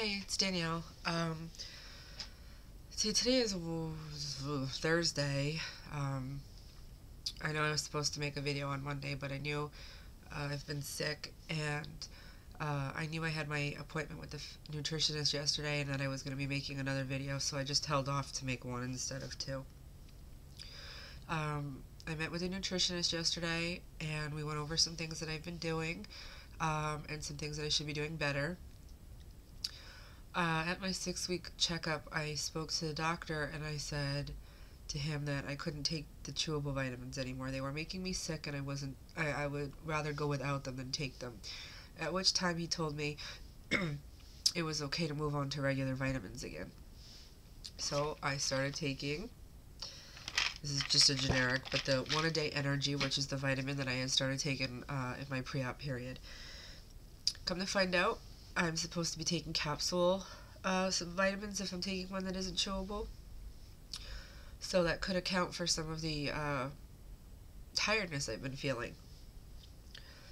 Hey, it's Danielle. See, today is Thursday. Um, I know I was supposed to make a video on Monday, but I knew I've been sick, and I knew I had my appointment with the nutritionist yesterday, and that I was going to be making another video, so I just held off to make one instead of two. I met with a nutritionist yesterday, and we went over some things that I've been doing, and some things that I should be doing better. At my 6-week checkup, I spoke to the doctor and I said to him that I couldn't take the chewable vitamins anymore. They were making me sick, and I would rather go without them than take them. At which time he told me it was okay to move on to regular vitamins again. So I started taking, this is just a generic, but the One A Day Energy, which is the vitamin that I had started taking in my pre-op period. Come to find out, I'm supposed to be taking capsule some vitamins if I'm taking one that isn't chewable. So that could account for some of the tiredness I've been feeling.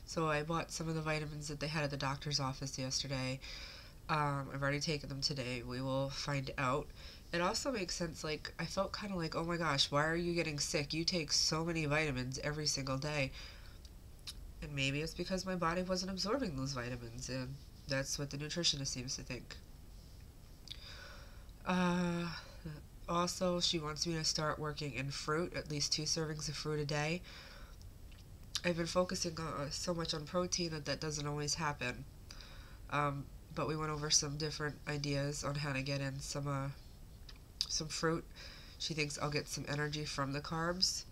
So I bought some of the vitamins that they had at the doctor's office yesterday. I've already taken them today. We will find out. It also makes sense, like, I felt kind of like, oh my gosh, why are you getting sick? You take so many vitamins every single day. And maybe it's because my body wasn't absorbing those vitamins, and that's what the nutritionist seems to think. Also, she wants me to start working in fruit, at least 2 servings of fruit a day. I've been focusing so much on protein that doesn't always happen. But we went over some different ideas on how to get in some fruit. She thinks I'll get some energy from the carbs.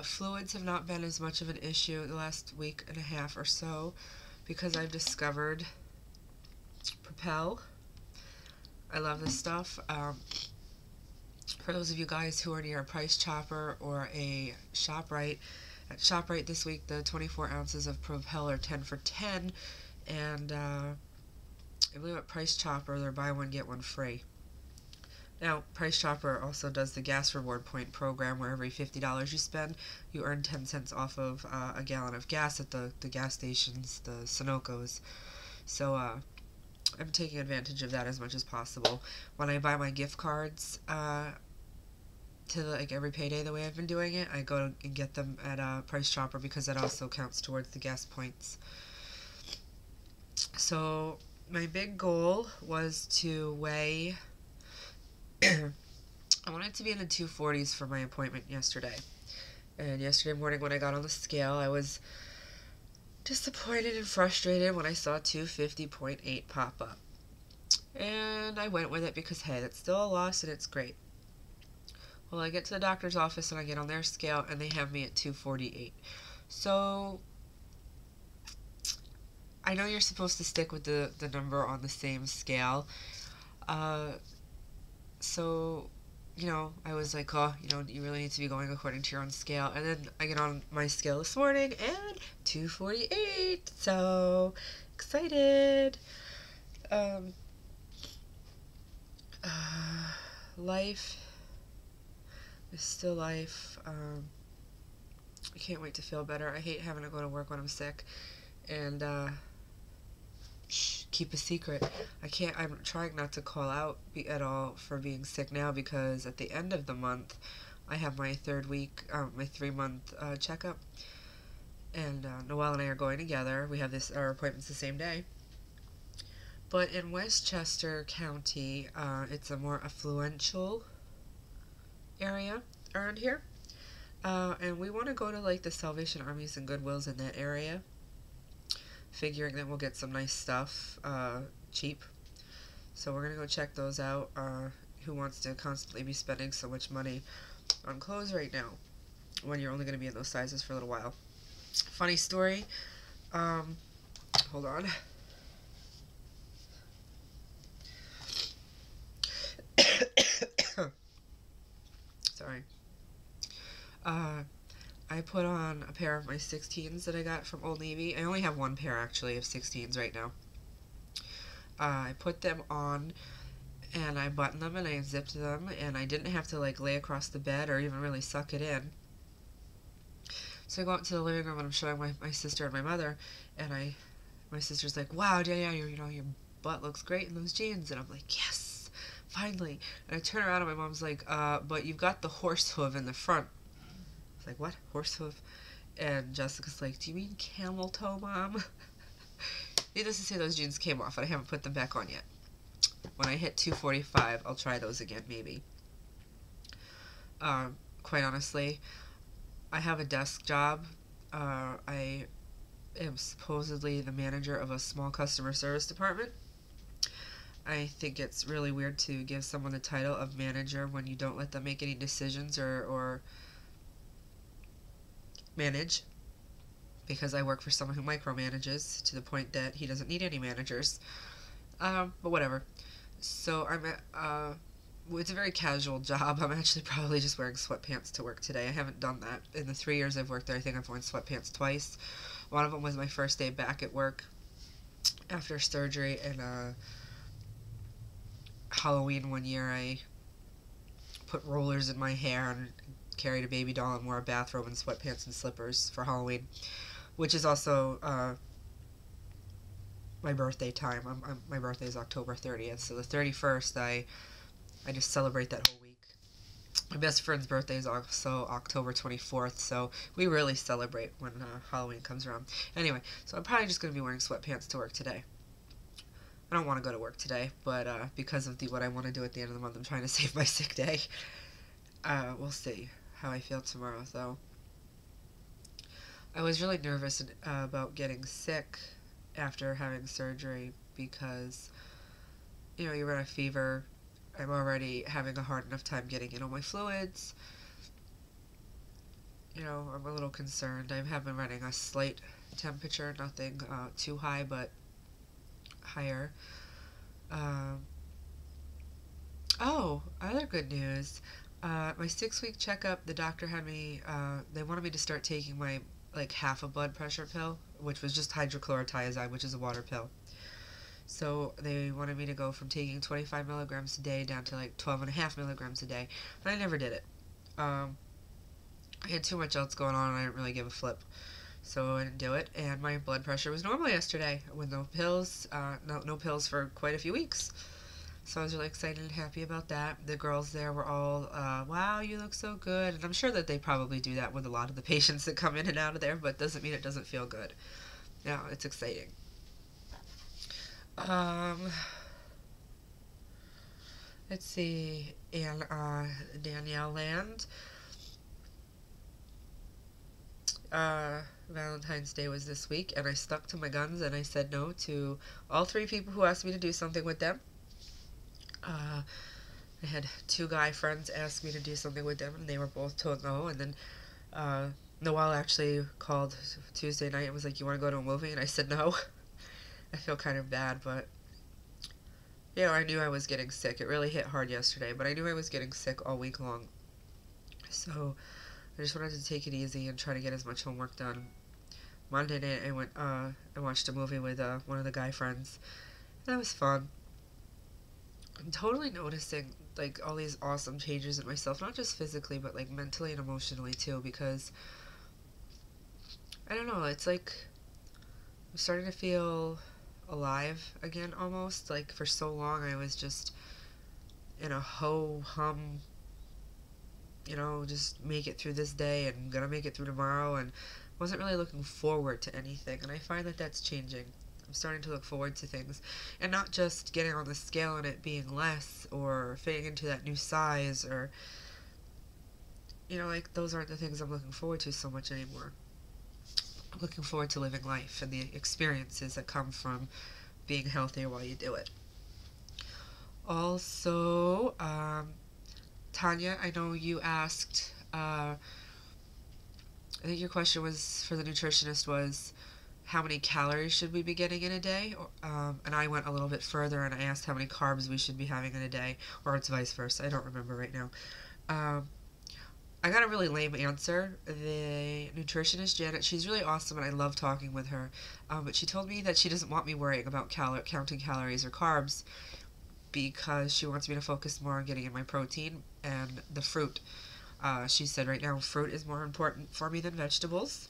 Fluids have not been as much of an issue the last week and a half or so because I've discovered Propel. I love this stuff. For those of you guys who are near a Price Chopper or a ShopRite, at ShopRite this week the 24 ounces of Propel are 10 for 10, and I believe at Price Chopper they're buy one get one free. Now, Price Chopper also does the gas reward point program where every $50 you spend, you earn 10 cents off of a gallon of gas at the gas stations, the Sunoco's. So I'm taking advantage of that as much as possible. When I buy my gift cards to like every payday the way I've been doing it, I go and get them at Price Chopper because that also counts towards the gas points. So my big goal was to weigh I wanted to be in the 240s for my appointment yesterday. And yesterday morning when I got on the scale, I was disappointed and frustrated when I saw 250.8 pop up. And I went with it because, hey, that's still a loss and it's great. Well, I get to the doctor's office and I get on their scale and they have me at 248. So I know you're supposed to stick with the number on the same scale. So, I was like, oh, you really need to be going according to your own scale. And then I get on my scale this morning and 248. So excited. Life is still life. I can't wait to feel better. I hate having to go to work when I'm sick. And, keep a secret. I'm trying not to call out at all for being sick now because at the end of the month, I have my 3-month checkup. And Noelle and I are going together. We have our appointments the same day. But in Westchester County, it's a more affluential area around here. And we want to go to like the Salvation Armies and Goodwills in that area, figuring that we'll get some nice stuff cheap. So we're going to go check those out. Who wants to constantly be spending so much money on clothes right now when you're only going to be in those sizes for a little while? Funny story. Hold on. Sorry. I put on a pair of my 16s that I got from Old Navy. I only have one pair, actually, of 16s right now. I put them on, and I buttoned them, and I zipped them, and I didn't have to, like, lay across the bed or even really suck it in. So I go out into the living room, and I'm showing my sister and my mother, and my sister's like, wow, Danielle, you're butt looks great in those jeans. And I'm like, yes, finally. And I turn around and my mom's like, but you've got the horse hoof in the front. I was like, what? Horse hoof? And Jessica's like, do you mean camel toe, Mom? Needless to say, those jeans came off, and I haven't put them back on yet. When I hit 245, I'll try those again, maybe. Quite honestly, I have a desk job. I am supposedly the manager of a small customer service department. I think it's really weird to give someone the title of manager when you don't let them make any decisions or manage, because I work for someone who micromanages to the point that he doesn't need any managers. But whatever. So I'm at, it's a very casual job. I'm actually probably just wearing sweatpants to work today. I haven't done that. In the 3 years I've worked there, I think I've worn sweatpants twice. One of them was my first day back at work after surgery, and Halloween one year I put rollers in my hair and carried a baby doll and wore a bathrobe and sweatpants and slippers for Halloween, which is also my birthday time. My birthday is October 30th, so the 31st I just celebrate that whole week. My best friend's birthday is also October 24th, so we really celebrate when Halloween comes around. Anyway, so I'm probably just going to be wearing sweatpants to work today. I don't want to go to work today, but because of what I want to do at the end of the month, I'm trying to save my sick day. We'll see how I feel tomorrow, though. I was really nervous about getting sick after having surgery because, you know, you run a fever. I'm already having a hard enough time getting in all my fluids. You know, I'm a little concerned. I have been running a slight temperature, nothing too high, but higher. Oh, other good news. My 6-week checkup, the doctor had me, they wanted me to start taking my, like, half a blood pressure pill, which was just hydrochlorothiazide, which is a water pill. So they wanted me to go from taking 25 milligrams a day down to like 12.5 milligrams a day, and I never did it. I had too much else going on and I didn't really give a flip, so I didn't do it, and my blood pressure was normal yesterday with no pills, no pills for quite a few weeks. So I was really excited and happy about that. The girls there were all, wow, you look so good, and I'm sure that they probably do that with a lot of the patients that come in and out of there, but doesn't mean it doesn't feel good. Yeah, it's exciting. Let's see, and Danielle Land. Valentine's Day was this week, and I stuck to my guns, and I said no to all 3 people who asked me to do something with them. I had 2 guy friends ask me to do something with them, and they were both told no, and then Noelle actually called Tuesday night and was like, you want to go to a movie? And I said no. I feel kind of bad, but yeah, I knew I was getting sick. It really hit hard yesterday, but I knew I was getting sick all week long. So I just wanted to take it easy and try to get as much homework done. Monday night I watched a movie with one of the guy friends. And that was fun. I'm totally noticing like all these awesome changes in myself, not just physically, but like mentally and emotionally too, because I don't know, it's like I'm starting to feel alive again almost. Like for so long I was just in a ho-hum, you know, just make it through this day and gonna make it through tomorrow, and wasn't really looking forward to anything, and I find that that's changing. I'm starting to look forward to things, and not just getting on the scale and it being less or fitting into that new size, or, you know, like those aren't the things I'm looking forward to so much anymore. I'm looking forward to living life and the experiences that come from being healthy while you do it. Also, Tanya, I know you asked, I think your question was for the nutritionist was, how many calories should we be getting in a day? And I went a little bit further and I asked how many carbs we should be having in a day, or it's vice versa. I don't remember right now. I got a really lame answer. The nutritionist, Janet, she's really awesome and I love talking with her, but she told me that she doesn't want me worrying about counting calories or carbs because she wants me to focus more on getting in my protein and the fruit. She said right now fruit is more important for me than vegetables.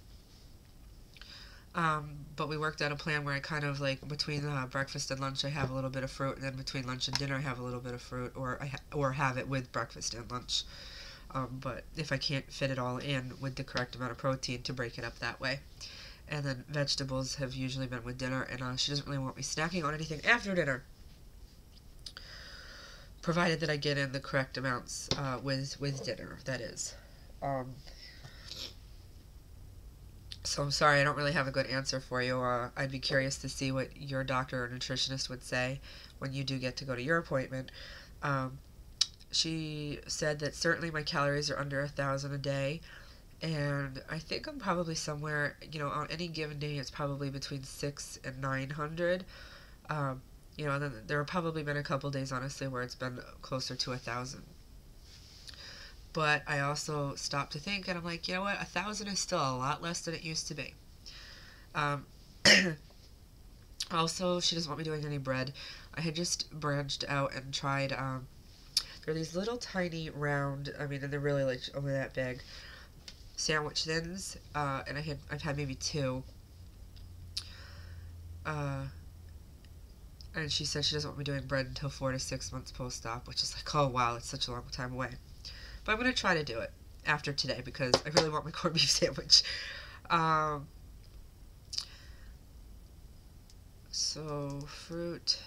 But we worked out a plan where I kind of like between breakfast and lunch I have a little bit of fruit, and then between lunch and dinner I have a little bit of fruit, or or have it with breakfast and lunch. But if I can't fit it all in with the correct amount of protein, to break it up that way. And then vegetables have usually been with dinner, and she doesn't really want me snacking on anything after dinner, provided that I get in the correct amounts with dinner. That is. So I'm sorry, I don't really have a good answer for you. I'd be curious to see what your doctor or nutritionist would say when you do get to go to your appointment. She said that certainly my calories are under 1,000 a day, and I think I'm probably somewhere, on any given day it's probably between 6 and 900. And then there have probably been a couple days, honestly, where it's been closer to 1,000. But I also stopped to think, and I'm like, you know what? 1,000 is still a lot less than it used to be. Um, Also, she doesn't want me doing any bread. I had just branched out and tried. There are these little tiny round. I mean, and they're really like only that big. Sandwich thins, and I've had maybe two. Uh, and she said she doesn't want me doing bread until 4 to 6 months post-op, which is like, oh wow, it's such a long time away. But I'm going to try to do it after today because I really want my corned beef sandwich. So, fruit.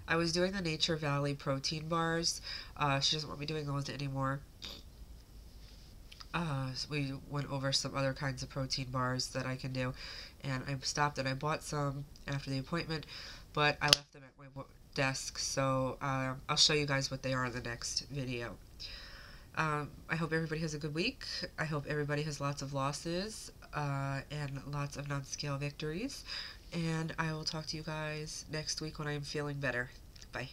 I was doing the Nature Valley protein bars. She doesn't want me doing those anymore. So we went over some other kinds of protein bars that I can do, and I stopped and I bought some after the appointment, but I left them at my desk, so I'll show you guys what they are in the next video. I hope everybody has a good week. I hope everybody has lots of losses and lots of non-scale victories. And I will talk to you guys next week when I am feeling better. Bye.